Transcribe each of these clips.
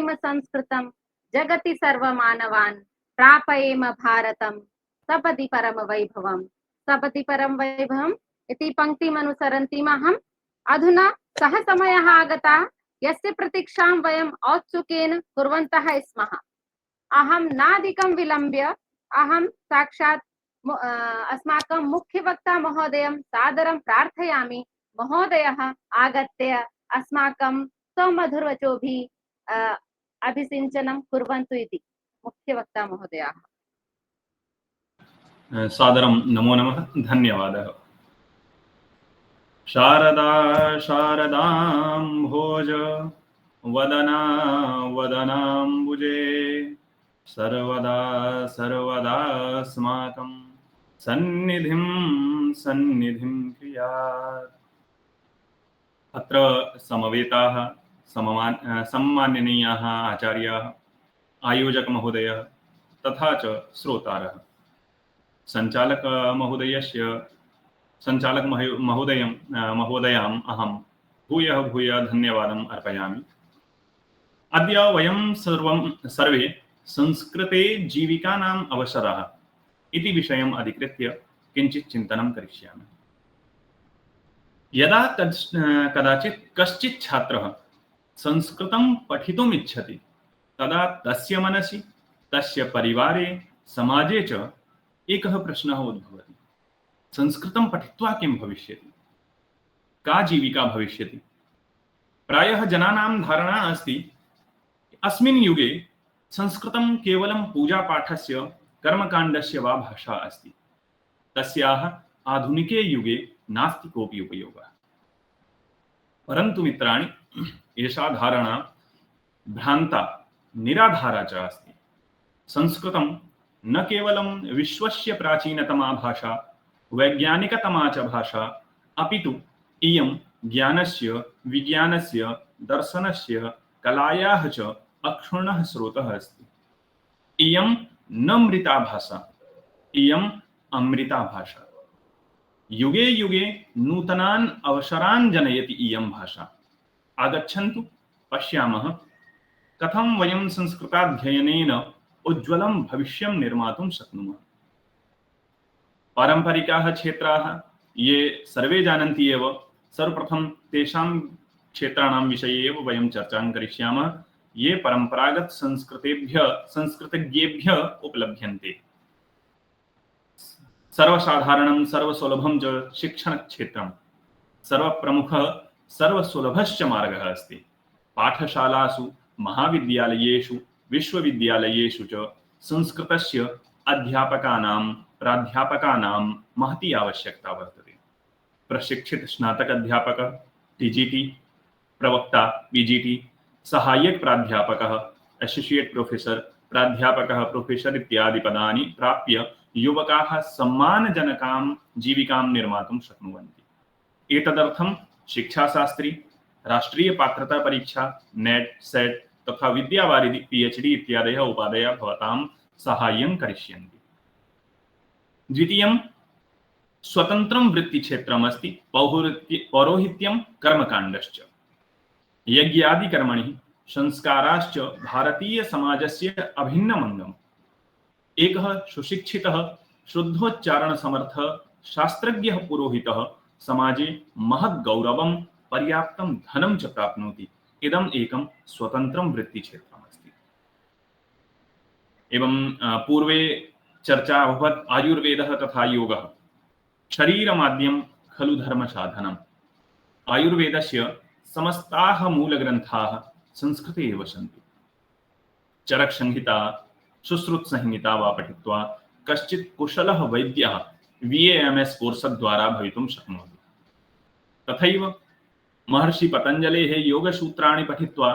शिक्षेम संस्कृतं जगति सर्वमानवान् प्रापयेम भारतं सपदि परम वैभवम्। सपदि परम वैभवम् इति पङ्क्तिमनुसरन्तीम् अहम्। अधुना सः समयः आगतः यस्य प्रतीक्षां वयम् औत्सुकेन कुर्वन्तः स्मः। अहं नादिकं विलम्ब्य अहं साक्षात् अस्माकं मुख्यवक्ता महोदयं सादरं प्रार्थयामि। महोदयः आगत्य अस्माकं सौमधुरवचोभिः अभिसिञ्चनं कुर्वन्तु इति। मुख्यवक्ता महोदयाः। सादरं नमो नमः, धन्यवादः। शारदा शारदाम्भोज वदना वदनाम्बुजे सर्वदा सर्वदास्माकं सन्निधिं सन्निधिं क्रियात्। अत्र समवेताः सम्माननीयाः आचार्याः, आयोजक महोदयः तथा च श्रोतारः, संचालक महोदयाम् अहं भूयः धन्यवादम् अर्पयामि। अद्य वयं सर्वे संस्कृते जीविकानाम् अवसरः इति विषयम् अधिकृत्य किञ्चित् चिन्तनं करिष्यामि। यदा कदाचित् कश्चित् छात्रः संस्कृतं पठितुम् इच्छति तदा तस्य मनसि, तस्य परिवारे, समाजे च एकः प्रश्नः उद्भवति। संस्कृतं पठित्वा किं भविष्यति, का जीविका भविष्यति? प्रायः जनानां धारणा अस्ति अस्मिन् युगे संस्कृतं केवलं पूजापाठस्य, कर्मकाण्डस्य वा भाषा अस्ति, तस्याः आधुनिके युगे नास्ति कोऽपि उपयोगः। परन्तु मित्राणि, एषा धारणा भ्रान्ता, निराधारा च अस्ति। संस्कृतं न केवलं विश्वस्य प्राचीनतमा भाषा, वैज्ञानिकतमा च भाषा, अपितु इयं ज्ञानस्य, विज्ञानस्य, दर्शनस्य, कलायाः च अक्षुण्णः स्रोतः अस्ति। इयं न मृता भाषा, इयम् अमृता भाषा। युगे युगे नूतनान् अवसरान् जनयति इयं भाषा। आगच्छन्तु पश्यामः कथं वयं संस्कृताध्ययनेन उज्ज्वलं भविष्यं निर्मातुं शक्नुमः। पारंपरिकाः क्षेत्राः ये सर्वे जानन्ति एव, सर्वप्रथम तेषां क्षेत्राणां विषये एव वयं चर्चां करिष्यामः, ये परंपरागत संस्कृतज्ञेभ्यः उपलभ्यन्ते। सर्वसाधारणं सर्वसुलभं च शिक्षणक्षेत्रं, सर्वप्रमुखः सर्वसुलभश्च मार्गः अस्ति। पाठशालासु, महाविद्यालयेषु, विश्वविद्यालयेषु च संस्कृतस्य अध्यापकानां, प्राध्यापकानां महती आवश्यकता वर्तते। प्रशिक्षित स्नातक अध्यापकः, टीजीटी, प्रवक्ता पीजीटी, सहायक प्राध्यापकः, एसोसिएट प्रोफेसर, प्राध्यापकः, प्रोफेसर इत्यादि पदानि प्राप्य युवकाः सम्मानजनकां जीविकां निर्मातुं शक्नुवन्ति। एतदर्थं शिक्षाशास्त्री, राष्ट्रीय पात्रता परीक्षा, नेट, सेट तथा विद्यावारिधि, पीएचडी इत्यादयः उपाधयः भवतां साहाय्यं करिष्यन्ति। द्वितीयं स्वतन्त्रं वृत्तिक्षेत्रमस्ति पौरोहित्यं कर्मकाण्डश्च। यज्ञादि कर्मणि संस्काराश्च भारतीय समाजस्य अभिन्नम् अङ्गम्। एकः सुशिक्षितः, शुद्धोच्चारण समर्थः, शास्त्रज्ञः पुरोहितः समाजे महत् गौरवं, पर्याप्तं धनं च प्राप्नोति। इदम् एकं स्वतन्त्रं वृत्तिक्षेत्रमस्ति। एवं पूर्वे चर्चा अभवत् आयुर्वेदः तथा योगः। शरीरमाद्यं खलु धर्मसाधनम्। आयुर्वेदस्य समस्ताः मूलग्रन्थाः संस्कृते एव सन्ति। चरकसंहिता, सुश्रुतसंहिता वा पठित्वा कश्चित् कुशलः वैद्यः VAMS कोर्स द्वारा भवितुं शक्नोति। तथैव महर्षि पतञ्जलेः योगसूत्राणि पठित्वा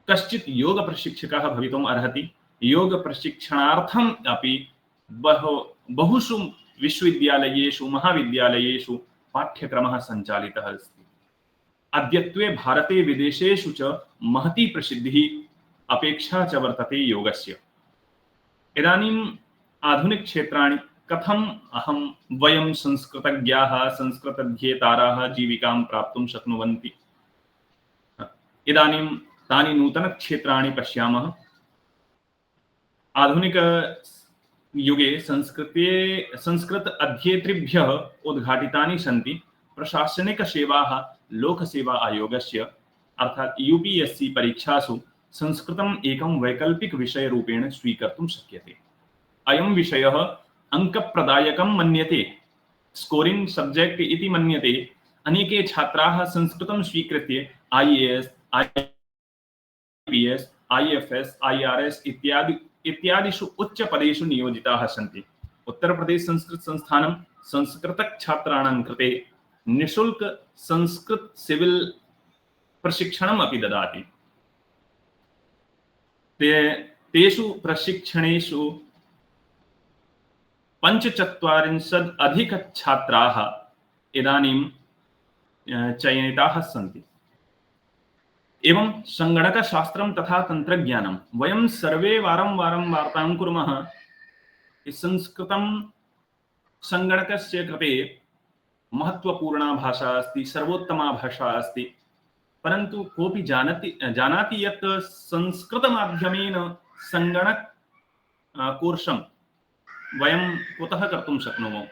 कश्चित् योगप्रशिक्षकः भवितुम् अर्हति। योगप्रशिक्षणार्थम् अपि बहुषु विश्वविद्यालयेषु, महाविद्यालयेषु पाठ्यक्रमः सञ्चालितः अस्ति। अद्यत्वे भारते विदेशेषु च महती प्रसिद्धिः, अपेक्षा च वर्तते योगस्य। इदानीम् आधुनिकक्षेत्राणि कथम् वयं संस्कृतज्ञाः, संस्कृतध्येताराः जीविकां प्राप्तुं शक्नुवन्ति। इदानीं तानि नूतनक्षेत्राणि पश्यामः। आधुनिक युगे संस्कृत अध्येतृभ्यः उद्घाटितानि सन्ति। प्रशासनिक सेवाः लोकसेवा आयोगस्य अर्थात् यूपीएससी परीक्षासु संस्कृतम् एकं वैकल्पिक विषयरूपेण स्वीकर्तुं शक्यते। अयं विषयः अङ्कप्रदायकं मन्यते, स्कोरिंग सब्जेक्ट इति मन्यते। अनेके छात्राः संस्कृतं स्वीकृत्य आईएएस, आईपीएस, आईएफएस, आईआरएस इत्यादिषु उच्चपदेषु नियोजिताः सन्ति। उत्तर प्रदेश संस्कृत संस्थानं संस्कृत छात्राणां कृते निःशुल्क संस्कृत सिविल प्रशिक्षणम् अपि ददाति। तेषु प्रशिक्षणेषु 45 अधिक छात्राः इदानीं चयनिताः सन्ति। एवं संगणकशास्त्रं तथा तंत्रज्ञानं वयं सर्वे वारं वार्तां कुर्मः। संस्कृतं संगणकस्य कृते महत्वपूर्णा भाषा अस्ति, सर्वोत्तमा भाषा अस्ति। परन्तु कोऽपि जानाति यत् संस्कृतमाध्यमेन संगणक कोर्सं वयं कुतः कर्तुं शक्नुमः?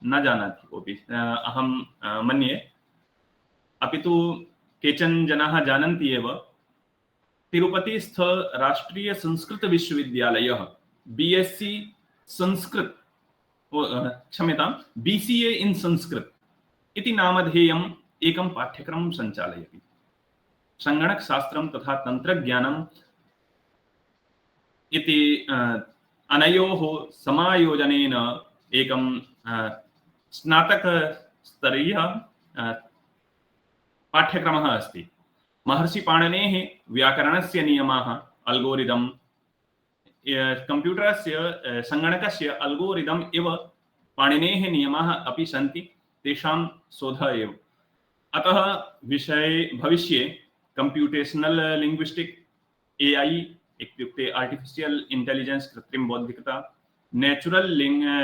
न जानाति कोऽपि। अहं मन्ये, अपि तु केचन जनाः जानन्ति एव। तिरुपतिस्थ राष्ट्रीय संस्कृत विश्वविद्यालयः बीएससी संस्कृत, क्षम्यतां, बीसीए इन संस्कृत इति नामधेयम् एकं पाठ्यक्रमं सञ्चालयति। संगणकशास्त्रं तथा तन्त्रज्ञानम् इति अनयोः समायोजनेन एकं स्नातकस्तरीय पाठ्यक्रमः अस्ति। महर्षि पाणिनेः व्याकरणस्य नियमाः, अल्गोरिदम, कंप्यूटरस्य संगणकस्य अल्गोरिदम इव पाणिनेः नियमाः अपि सन्ति, तेषां शोधः एव। अतः विषये भविष्ये कंप्यूटेशनल लिंग्विस्टिक, एआई इत्युक्ते आर्टिफिशियल इंटेलिजेंस, कृत्रिम बौद्धिकता, नेचुरल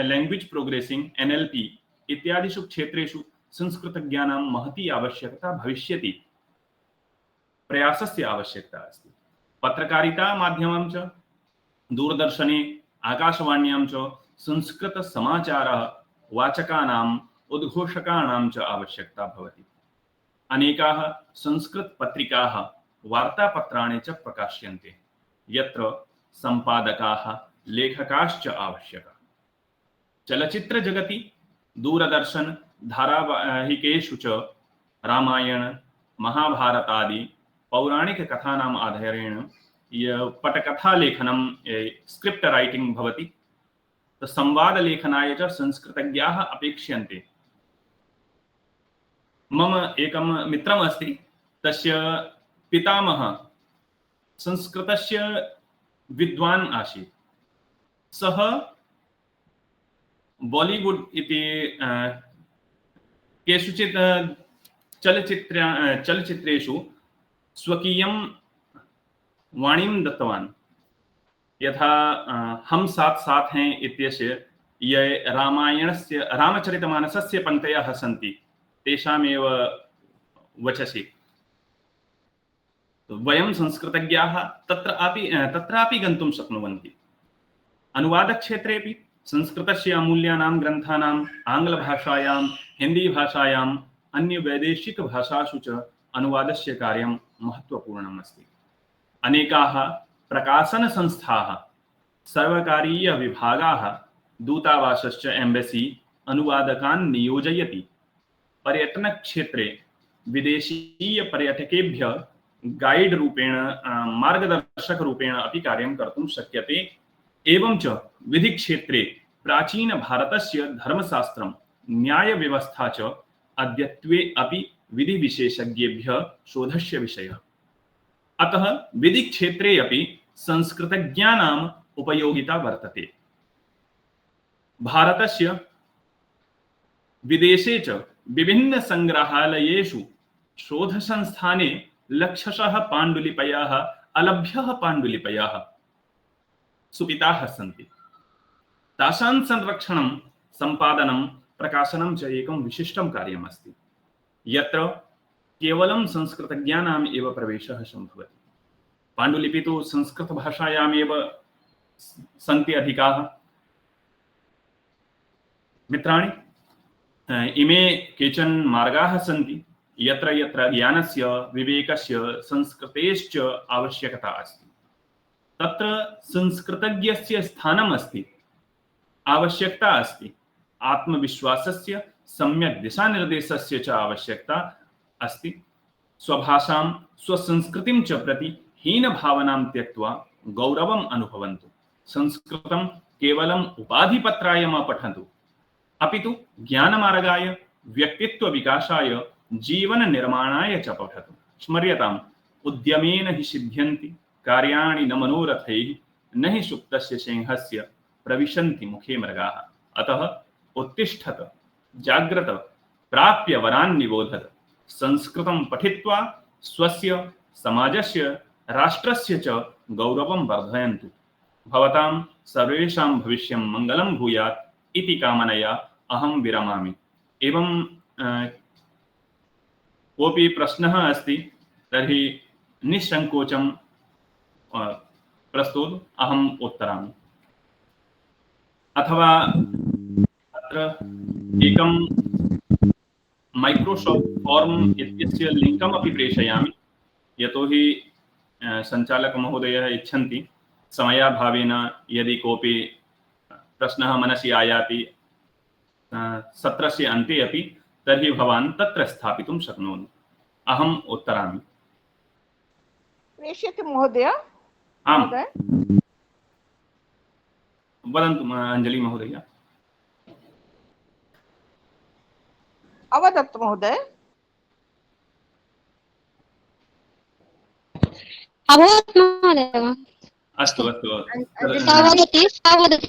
लैंग्वेज प्रोग्रेसिंग, एनएलपी इत्यादिषु क्षेत्रेषु संस्कृतज्ञानां महती आवश्यकता भविष्यति। प्रयासस्य आवश्यकता अस्ति। पत्रकारिता माध्यमं च, दूरदर्शने, आकाशवाण्यां च संस्कृतसमाचारः वाचकानाम्, उद्घोषकाणां च आवश्यकता भवति। अनेकाः संस्कृतपत्रिकाः, वार्तापत्राणि च प्रकाश्यन्ते, यत्र सम्पादकाः, लेखकाश्च आवश्यकाः। चलचित्रजगति, दूरदर्शन धारावाहिकेषु च रामायण, महाभारतादि पौराणिककथानाम् आधारेण पटकथालेखनं, स्क्रिप्ट राइटिंग भवति। संवादलेखनाय च संस्कृतज्ञाः अपेक्ष्यन्ते। मम एकं मित्रम् अस्ति, तस्य पितामहः संस्कृतस्य विद्वान् आसीत्। सः बॉलीवुड इति केषुचित् चलचित्रेषु स्वकीयं वाणीं दत्तवान्। यथा हम साथ साथ हैं इत्यस्य ये रामायणस्य, रामचरितमानसस्य पङ्क्तयः सन्ति, तेषामेव वचसि। वयं संस्कृतज्ञाः तत्रापि गन्तुं शक्नुवन्ति। अनुवादक्षेत्रेपि संस्कृतस्य अमूल्यानां ग्रन्थानाम् आङ्ग्लभाषायां, हिन्दीभाषायाम्, अन्यवैदेशिकभाषासु च अनुवादस्य कार्यं महत्वपूर्णम् अस्ति। अनेकाः प्रकाशनसंस्थाः, सर्वकारीयविभागाः, दूतावासश्च एम्बेसी अनुवादकान् नियोजयति। पर्यटनक्षेत्रे विदेशीयपर्यटकेभ्यः गाइड रूपेण, मार्गदर्शकरूपेण अपि कार्यं कर्तुं शक्यते। एवं च विधिक्षेत्रे प्राचीनभारतस्य धर्मशास्त्रं, न्यायव्यवस्था च अद्यत्वे अपि विधिविशेषज्ञेभ्यः शोधस्य विषयः। अतः विधिक्षेत्रे अपि संस्कृतज्ञानाम् उपयोगिता वर्तते। भारतस्य विदेशे च विभिन्न संग्रहालयेषु शोधसंस्थाने लक्षशः पाण्डुलिपयः, अलभ्यः पाण्डुलिपयः सुपिताः सन्ति। तासां संरक्षणं, सम्पादनं, प्रकाशनं च एकं विशिष्टं कार्यम् अस्ति। यत्र केवलं संस्कृतज्ञानाम् एव प्रवेशः सम्भवति। पाण्डुलिपि तु संस्कृतभाषायामेव सन्ति अधिकाः। मित्राणि, इमे केचन मार्गाः सन्ति यत्र यत्र ज्ञानस्य विवेकस्य संस्कृतेश्च आवश्यकता अस्ति, तत्र संस्कृतज्ञस्य स्थानम् अस्ति, आवश्यकता अस्ति। आत्मविश्वासस्य सम्यक् दिशानिर्देशस्य च आवश्यकता अस्ति। स्वभाषां स्वसंस्कृतिं च प्रति हीनभावनां त्यक्त्वा गौरवम् अनुभवन्तु। संस्कृतं केवलम् उपाधिपत्राय मा पठन्तु, अपि तु ज्ञानमार्गाय, व्यक्तित्वविकासाय, जीवननिर्माणाय च पठतु। स्मर्यताम्, उद्यमेन हि सिद्ध्यन्ति कार्याणि न मनोरथैः, न हि सुप्तस्य सिंहस्य प्रविशन्ति मुखे मृगाः। अतः उत्तिष्ठत, जाग्रत, प्राप्य वरान् निबोधत। संस्कृतं पठित्वा स्वस्य, समाजस्य, राष्ट्रस्य च गौरवं वर्धयन्तु। भवतां सर्वेषां भविष्यं मङ्गलं भूयात् इति कामनया अहं विरमामि। एवं कोऽपि प्रश्नः अस्ति तर्हि निःसङ्कोचं प्रस्तोतु, अहम् उत्तरामि। अथवा अत्र एकं माइक्रोसॉफ्ट फॉर्म इत्यस्य लिङ्कम् अपि प्रेषयामि, यतोहि सञ्चालकमहोदयः इच्छन्ति समयाभावेन यदि कोऽपि प्रश्नः मनसि आयाति सत्रस्य अन्ते अपि, तर्हि भवान् तत्र स्थापितुं शक्नोति। अहम् उत्तरामि। प्रेष्यते महोदय? आम्, वदन्तु अञ्जलि महोदय। अवदतु महोदय। अभवत् महोदय। अस्तु अस्तु,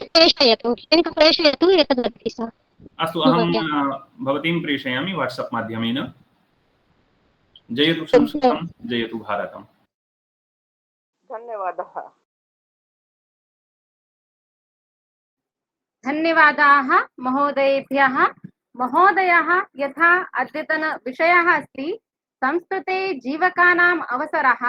प्रेषयतु, लिङ्क् प्रेषयतु, एतदस्ति सा। अस्तु, अहं भवतीं प्रेषयामि वाट्सप् माध्यमेन। जयतु संस्कृतं, जयतु भारतम्। धन्यवादः। धन्यवादाः महोदयेभ्यः। महोदयः यथा अद्यतनविषयः अस्ति संस्कृते जीवकानाम् अवसरः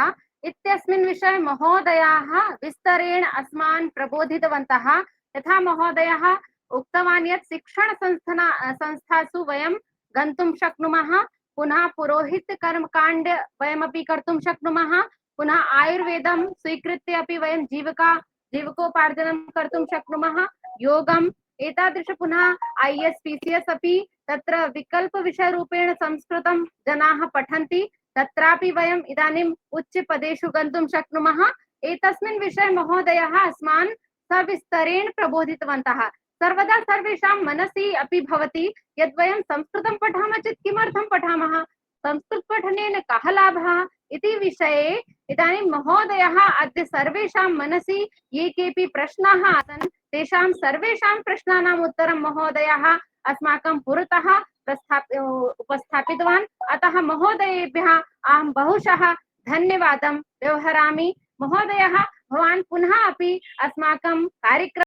इत्यस्मिन् विषये महोदयाः विस्तरेण अस्मान् प्रबोधितवन्तः। यथा महोदयः उक्तवान् यत् शिक्षणसंस्थासु वयं गन्तुं शक्नुमः, पुनः पुरोहितकर्मकाण्ड वयमपि कर्तुं शक्नुमः, पुनः आयुर्वेदं स्वीकृत्य अपि वयं जीविकोपार्जनं कर्तुं शक्नुमः, योगम् एतादृश, पुनः IAS PCS अपि तत्र विकल्पविषयरूपेण संस्कृतं जनाः पठन्ति, तत्रापि वयम् इदानीम् उच्चपदेषु गन्तुं शक्नुमः। एतस्मिन् विषये महोदयः अस्मान् सविस्तरेण प्रबोधितवन्तः। सर्वदा सर्वेषां मनसि अपि भवति यत् वयं संस्कृतं पठामः चेत् किमर्थं पठामः, संस्कृतपठनेन कः लाभः इति विषये इदानीं महोदयः अद्य सर्वेषां मनसि ये केऽपि प्रश्नाः आसन् तेषां सर्वेषां प्रश्नानाम् उत्तरं महोदयः अस्माकं पुरतः उपस्थापितवान्। अतः महोदयेभ्यः अहं बहुशः धन्यवादं व्यवहरामि। महोदयः, भवान् पुनः अपि अस्माकं कार्यक्रम